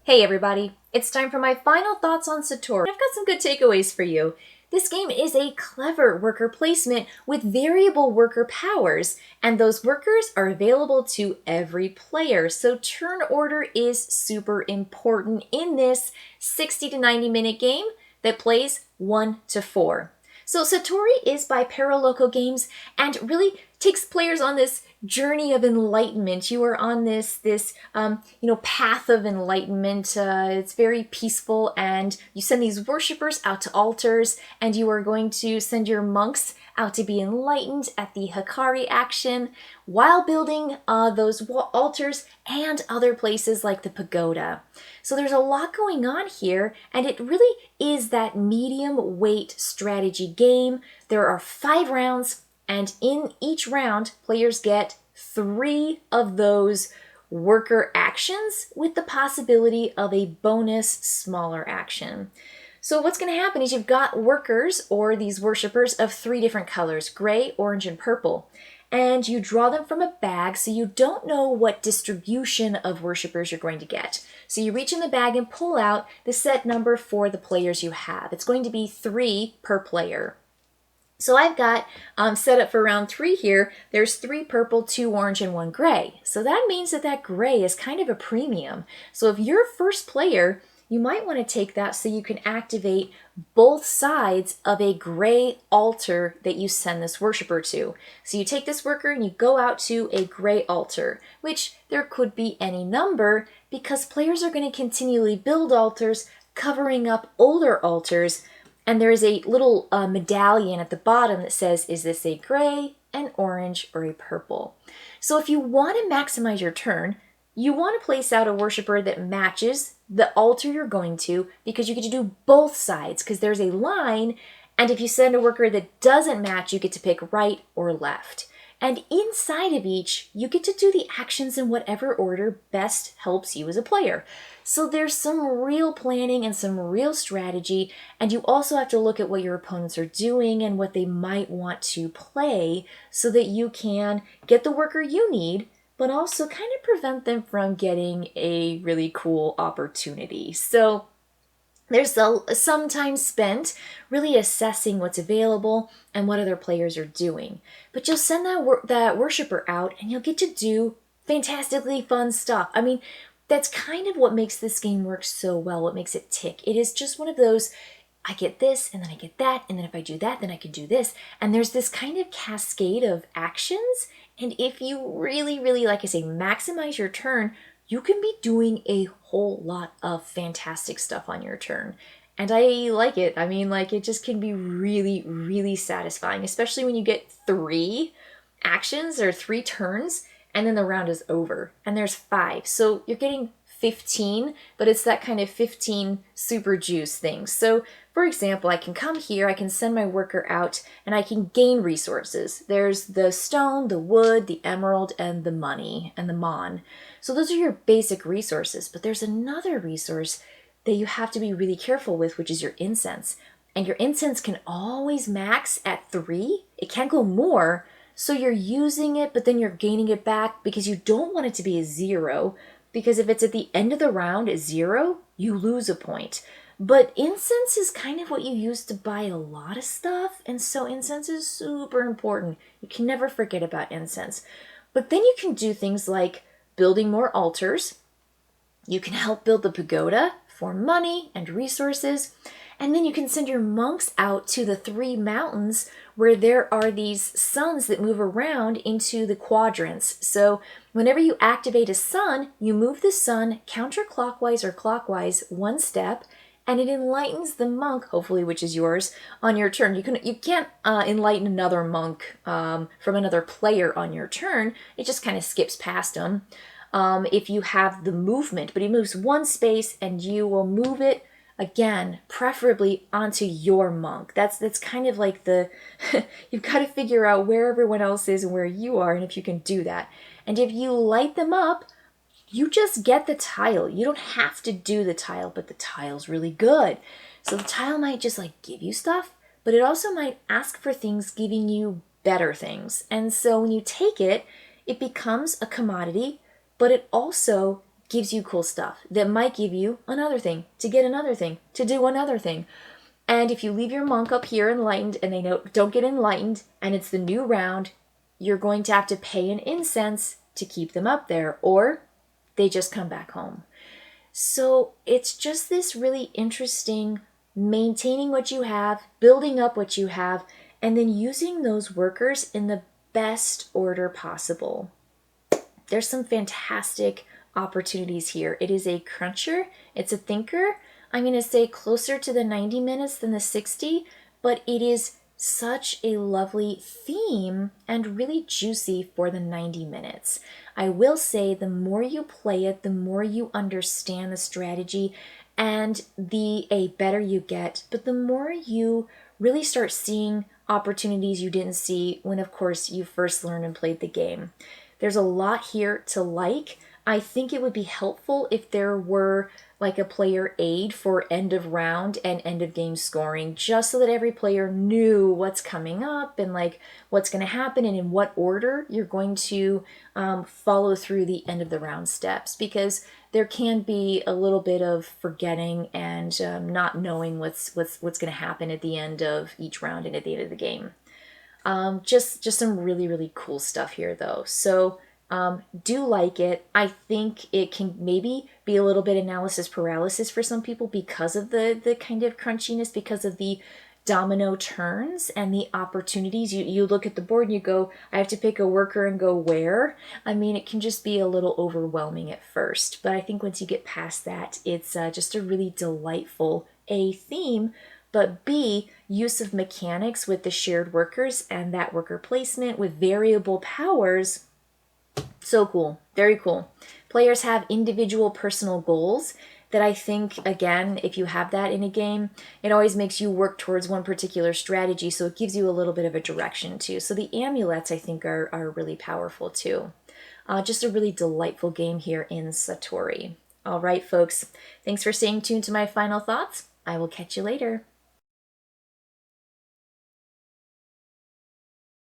Hey everybody, it's time for my final thoughts on Satori. I've got some good takeaways for you. This game is a clever worker placement with variable worker powers, and those workers are available to every player, so turn order is super important in this 60 to 90 minute game that plays 1 to 4. So Satori is by Paraloco Games and really takes players on this journey of enlightenment. You are on this path of enlightenment. It's very peaceful, and you send these worshippers out to altars, and you are going to send your monks out to be enlightened at the Hikari action while building those altars and other places like the pagoda. So there's a lot going on here, and it really is that medium weight strategy game. There are 5 rounds, and in each round, players get 3 of those worker actions with the possibility of a bonus smaller action. So what's going to happen is you've got workers, or these worshippers, of 3 different colors, gray, orange, and purple. And you draw them from a bag, so you don't know what distribution of worshippers you're going to get. So you reach in the bag and pull out the set number for the players you have. It's going to be 3 per player. So I've got set up for round 3 here. There's 3 purple, 2 orange, and 1 gray. So that means that gray is kind of a premium. So if you're first player, you might want to take that so you can activate both sides of a gray altar that you send this worshiper to. So you take this worker and you go out to a gray altar, which there could be any number because players are going to continually build altars, covering up older altars. And there is a little medallion at the bottom that says, is this a gray, an orange, or a purple? So if you want to maximize your turn, you want to place out a worshiper that matches the altar you're going to, because you get to do both sides, because there's a line, and if you send a worker that doesn't match, you get to pick right or left. And inside of each, you get to do the actions in whatever order best helps you as a player. So there's some real planning and some real strategy, and you also have to look at what your opponents are doing and what they might want to play so that you can get the worker you need, but also kind of prevent them from getting a really cool opportunity. So there's some time spent really assessing what's available and what other players are doing. But you'll send that worshiper out and you'll get to do fantastically fun stuff. I mean, that's kind of what makes this game work so well, what makes it tick. It is just one of those, I get this, and then I get that, and then if I do that, then I can do this. And there's this kind of cascade of actions. And if you really, really, like I say, maximize your turn, you can be doing a whole lot of fantastic stuff on your turn. And I like it. I mean, like, it just can be really, really satisfying, especially when you get 3 actions or 3 turns, and then the round is over. And there's 5. So you're getting 15, but it's that kind of 15 super juice thing. So, for example, I can come here, I can send my worker out, and I can gain resources. There's the stone, the wood, the emerald, and the money, and the mon. So those are your basic resources, but there's another resource that you have to be really careful with, which is your incense. And your incense can always max at 3. It can't go more, so you're using it, but then you're gaining it back because you don't want it to be a 0, because if it's at the end of the round at 0, you lose a point. But incense is kind of what you use to buy a lot of stuff, and so incense is super important. You can never forget about incense. But then you can do things like building more altars. You can help build the pagoda for money and resources. And then you can send your monks out to the 3 mountains where there are these suns that move around into the quadrants. So whenever you activate a sun, you move the sun counterclockwise or clockwise 1 step, and it enlightens the monk, hopefully, which is yours, on your turn. You can't enlighten another monk from another player on your turn. It just kind of skips past them if you have the movement. But he moves 1 space, and you will move it again, preferably onto your monk. That's kind of like the, you've got to figure out where everyone else is and where you are, and if you can do that. And if you light them up, you just get the tile. You don't have to do the tile, but the tile's really good. So the tile might just like give you stuff, but it also might ask for things giving you better things. And so when you take it, it becomes a commodity, but it also gives you cool stuff that might give you another thing, to get another thing, to do another thing. And if you leave your monk up here enlightened and they don't get enlightened and it's the new round, you're going to have to pay an incense to keep them up there, or they just come back home. So it's just this really interesting maintaining what you have, building up what you have, and then using those workers in the best order possible. There's some fantastic opportunities here. It is a cruncher, it's a thinker. I'm going to say closer to the 90 minutes than the 60, but it is such a lovely theme and really juicy for the 90 minutes. I will say the more you play it, the more you understand the strategy and the better you get, but the more you really start seeing opportunities you didn't see when, of course, you first learned and played the game. There's a lot here to like. I think it would be helpful if there were like a player aid for end of round and end of game scoring, just so that every player knew what's coming up and like what's going to happen and in what order you're going to follow through the end of the round steps, because there can be a little bit of forgetting and not knowing what's going to happen at the end of each round and at the end of the game. Just some really, really cool stuff here though. So do like it. I think it can maybe be a little bit analysis paralysis for some people because of the kind of crunchiness, because of the domino turns and the opportunities. You look at the board and you go, I have to pick a worker and go where? I mean, it can just be a little overwhelming at first. But I think once you get past that, it's just a really delightful A, theme, but B, use of mechanics with the shared workers and that worker placement with variable powers. So cool. Very cool. Players have individual personal goals that I think, again, if you have that in a game, it always makes you work towards one particular strategy, so it gives you a little bit of a direction too. So the amulets, I think, are really powerful too. Just a really delightful game here in Satori. All right, folks. Thanks for staying tuned to my final thoughts. I will catch you later.